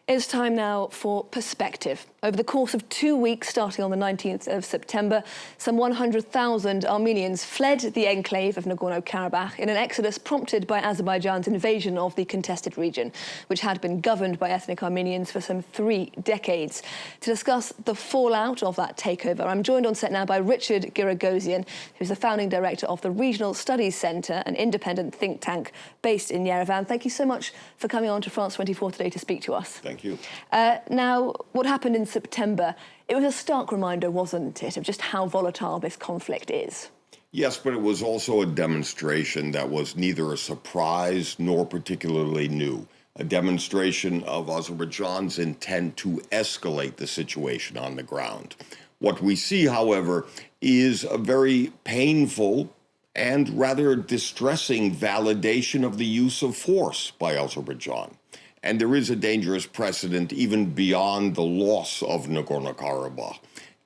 It's time now for perspective. Over the course of 2 weeks, starting on the 19th of September, some 100,000 Armenians fled the enclave of Nagorno-Karabakh in an exodus prompted by Azerbaijan's invasion of the contested region, which had been governed by ethnic Armenians for some 3 decades. To discuss the fallout of that takeover, I'm joined on set now by Richard Giragosian, who's the founding director of the Regional Studies Centre, an independent think tank based in Yerevan. Thank you so much for coming on to France 24 today to speak to us. Thank you. Now, what happened in September, it was a stark reminder, wasn't it, of just how volatile this conflict is? Yes, but it was also a demonstration that was neither a surprise nor particularly new. A demonstration of Azerbaijan's intent to escalate the situation on the ground. What we see, however, is a very painful and rather distressing validation of the use of force by Azerbaijan. And there is a dangerous precedent even beyond the loss of Nagorno-Karabakh.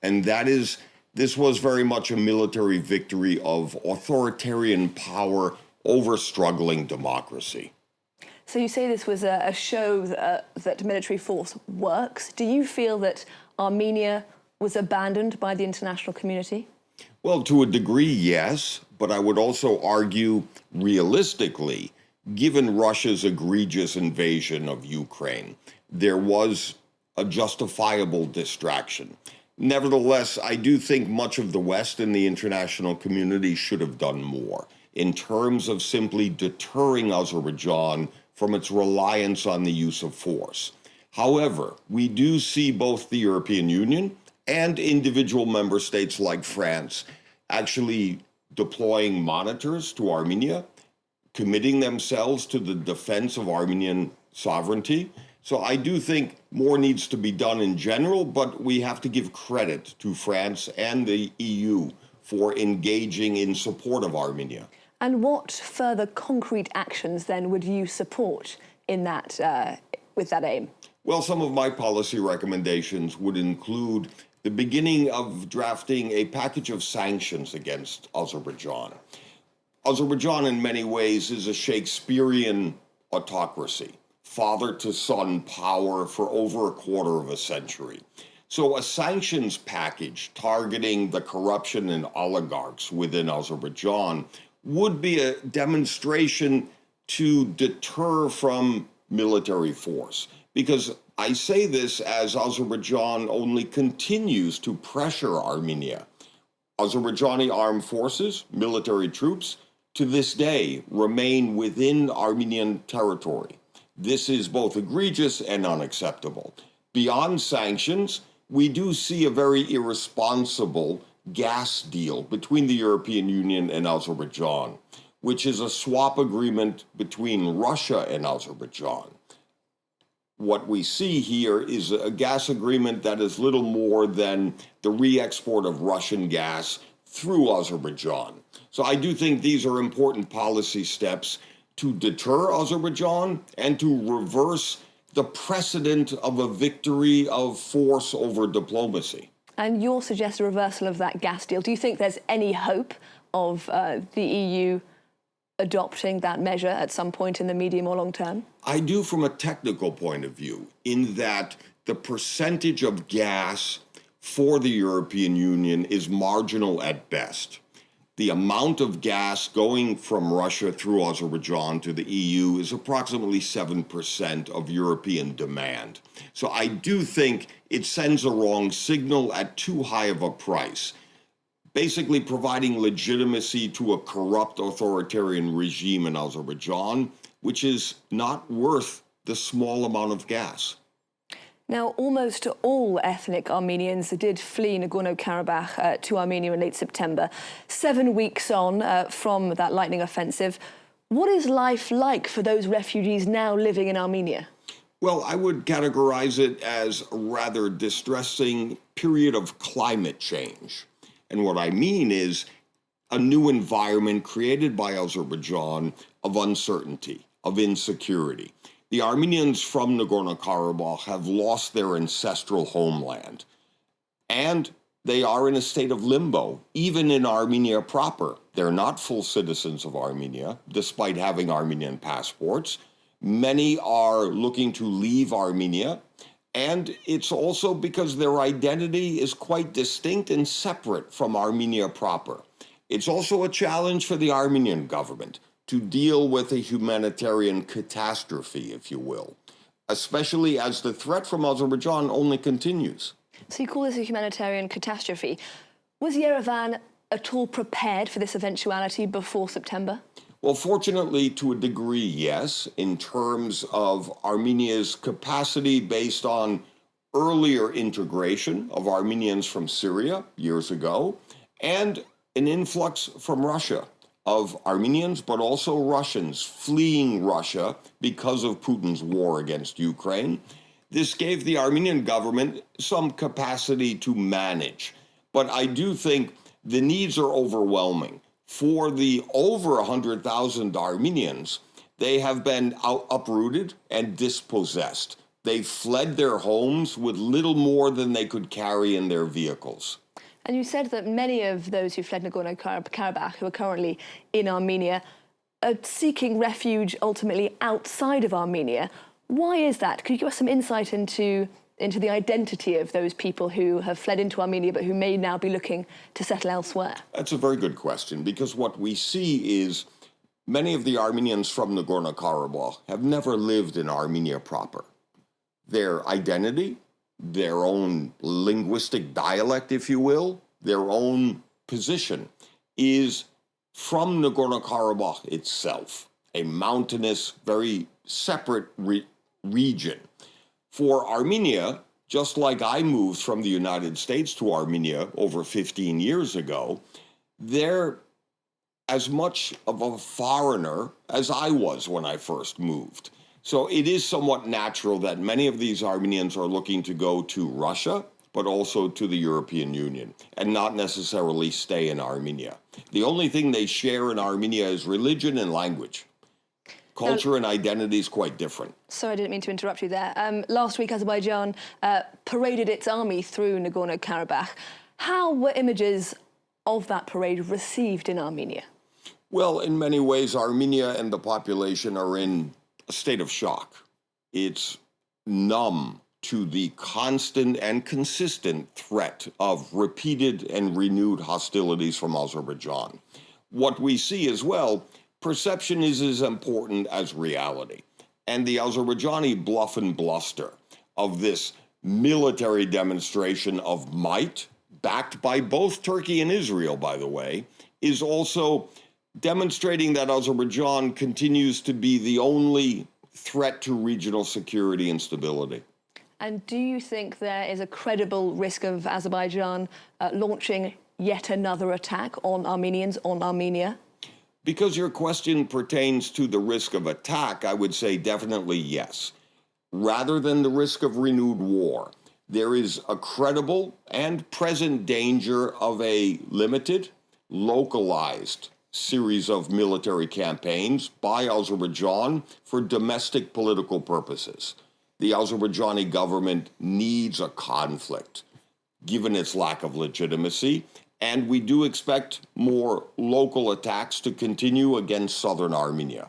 And that is, this was very much a military victory of authoritarian power over struggling democracy. So you say this was a show that military force works. Do you feel that Armenia was abandoned by the international community? Well, to a degree, yes, but I would also argue realistically, given Russia's egregious invasion of Ukraine, there was a justifiable distraction. Nevertheless, I do think much of the West and the international community should have done more in terms of simply deterring Azerbaijan from its reliance on the use of force. However, we do see both the European Union and individual member states like France actually deploying monitors to Armenia, committing themselves to the defense of Armenian sovereignty. So I do think more needs to be done in general, but we have to give credit to France and the EU for engaging in support of Armenia. And what further concrete actions then would you support in that, with that aim? Well, some of my policy recommendations would include the beginning of drafting a package of sanctions against Azerbaijan. Azerbaijan, in many ways, is a Shakespearean autocracy, father to son power for over a quarter of a century. So a sanctions package targeting the corruption and oligarchs within Azerbaijan would be a demonstration to deter from military force. Because I say this as Azerbaijan only continues to pressure Armenia. Azerbaijani armed forces, military troops, to this day remain within Armenian territory. This is both egregious and unacceptable. Beyond sanctions, we do see a very irresponsible gas deal between the European Union and Azerbaijan, which is a swap agreement between Russia and Azerbaijan. What we see here is a gas agreement that is little more than the re-export of Russian gas through Azerbaijan. So I do think these are important policy steps to deter Azerbaijan and to reverse the precedent of a victory of force over diplomacy. And you'll suggest a reversal of that gas deal. Do you think there's any hope of the EU adopting that measure at some point in the medium or long term? I do from a technical point of view, in that the percentage of gas for the European Union is marginal at best. The amount of gas going from Russia through Azerbaijan to the EU is approximately 7% of European demand. So I do think it sends a wrong signal at too high of a price, basically providing legitimacy to a corrupt authoritarian regime in Azerbaijan, which is not worth the small amount of gas. Now, almost all ethnic Armenians did flee Nagorno-Karabakh to Armenia in late September. 7 weeks on from that lightning offensive, what is life like for those refugees now living in Armenia? Well, I would categorize it as a rather distressing period of climate change. And what I mean is a new environment created by Azerbaijan of uncertainty, of insecurity. The Armenians from Nagorno-Karabakh have lost their ancestral homeland, and they are in a state of limbo, even in Armenia proper. They're not full citizens of Armenia, despite having Armenian passports. Many are looking to leave Armenia, And it's also because their identity is quite distinct and separate from Armenia proper. It's also a challenge for the Armenian government to deal with a humanitarian catastrophe, if you will, especially as the threat from Azerbaijan only continues. So you call this a humanitarian catastrophe. Was Yerevan at all prepared for this eventuality before September? Well, fortunately, to a degree, yes, in terms of Armenia's capacity based on earlier integration of Armenians from Syria years ago, and an influx from Russia of Armenians, but also Russians fleeing Russia because of Putin's war against Ukraine. This gave the Armenian government some capacity to manage. But I do think the needs are overwhelming. For the over 100,000 Armenians, they have been uprooted and dispossessed. They fled their homes with little more than they could carry in their vehicles. And you said that many of those who fled Nagorno-Karabakh, who are currently in Armenia, are seeking refuge ultimately outside of Armenia. Why is that? Could you give us some insight into the identity of those people who have fled into Armenia but who may now be looking to settle elsewhere? That's a very good question, because what we see is many of the Armenians from Nagorno-Karabakh have never lived in Armenia proper. Their identity, their own linguistic dialect, if you will, their own position is from Nagorno-Karabakh itself, a mountainous, very separate region. For Armenia, just like I moved from the United States to Armenia over 15 years ago, they're as much of a foreigner as I was when I first moved. So it is somewhat natural that many of these Armenians are looking to go to Russia, but also to the European Union, and not necessarily stay in Armenia. The only thing they share in Armenia is religion and language. Culture and identity is quite different. Sorry, I didn't mean to interrupt you there. Last week, Azerbaijan paraded its army through Nagorno-Karabakh. How were images of that parade received in Armenia? Well, in many ways, Armenia and the population are in a state of shock. It's numb to the constant and consistent threat of repeated and renewed hostilities from Azerbaijan. What we see as well, perception is as important as reality. And the Azerbaijani bluff and bluster of this military demonstration of might, backed by both Turkey and Israel, by the way, is also demonstrating that Azerbaijan continues to be the only threat to regional security and stability. And do you think there is a credible risk of Azerbaijan launching yet another attack on Armenians, on Armenia? Because your question pertains to the risk of attack, I would say definitely yes. Rather than the risk of renewed war, there is a credible and present danger of a limited, localized series of military campaigns by Azerbaijan for domestic political purposes. The Azerbaijani government needs a conflict, given its lack of legitimacy, and we do expect more local attacks to continue against southern Armenia.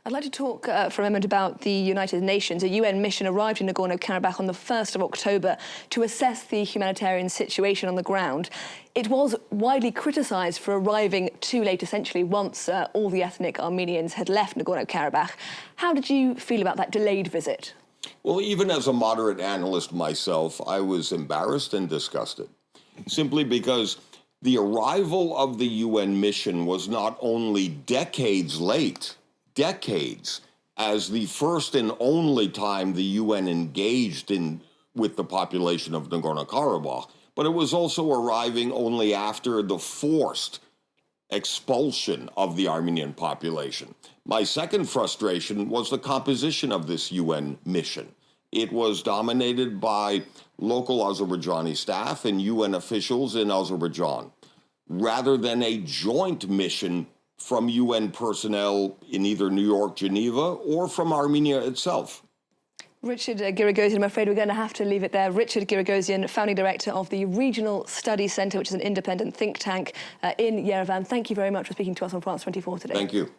I'd like to talk for a moment about the United Nations. A UN mission arrived in Nagorno-Karabakh on the 1st of October to assess the humanitarian situation on the ground. It was widely criticised for arriving too late, essentially, once all the ethnic Armenians had left Nagorno-Karabakh. How did you feel about that delayed visit? Well, even as a moderate analyst myself, I was embarrassed and disgusted, simply because the arrival of the UN mission was not only decades late, as the first and only time the UN engaged with the population of Nagorno-Karabakh, but it was also arriving only after the forced expulsion of the Armenian population. My second frustration was the composition of this UN mission. It was dominated by local Azerbaijani staff and UN officials in Azerbaijan, rather than a joint mission from UN personnel in either New York, Geneva, or from Armenia itself. Richard Giragosian, I'm afraid we're going to have to leave it there. Richard Giragosian, founding director of the Regional Studies Centre, which is an independent think tank in Yerevan. Thank you very much for speaking to us on France 24 today. Thank you.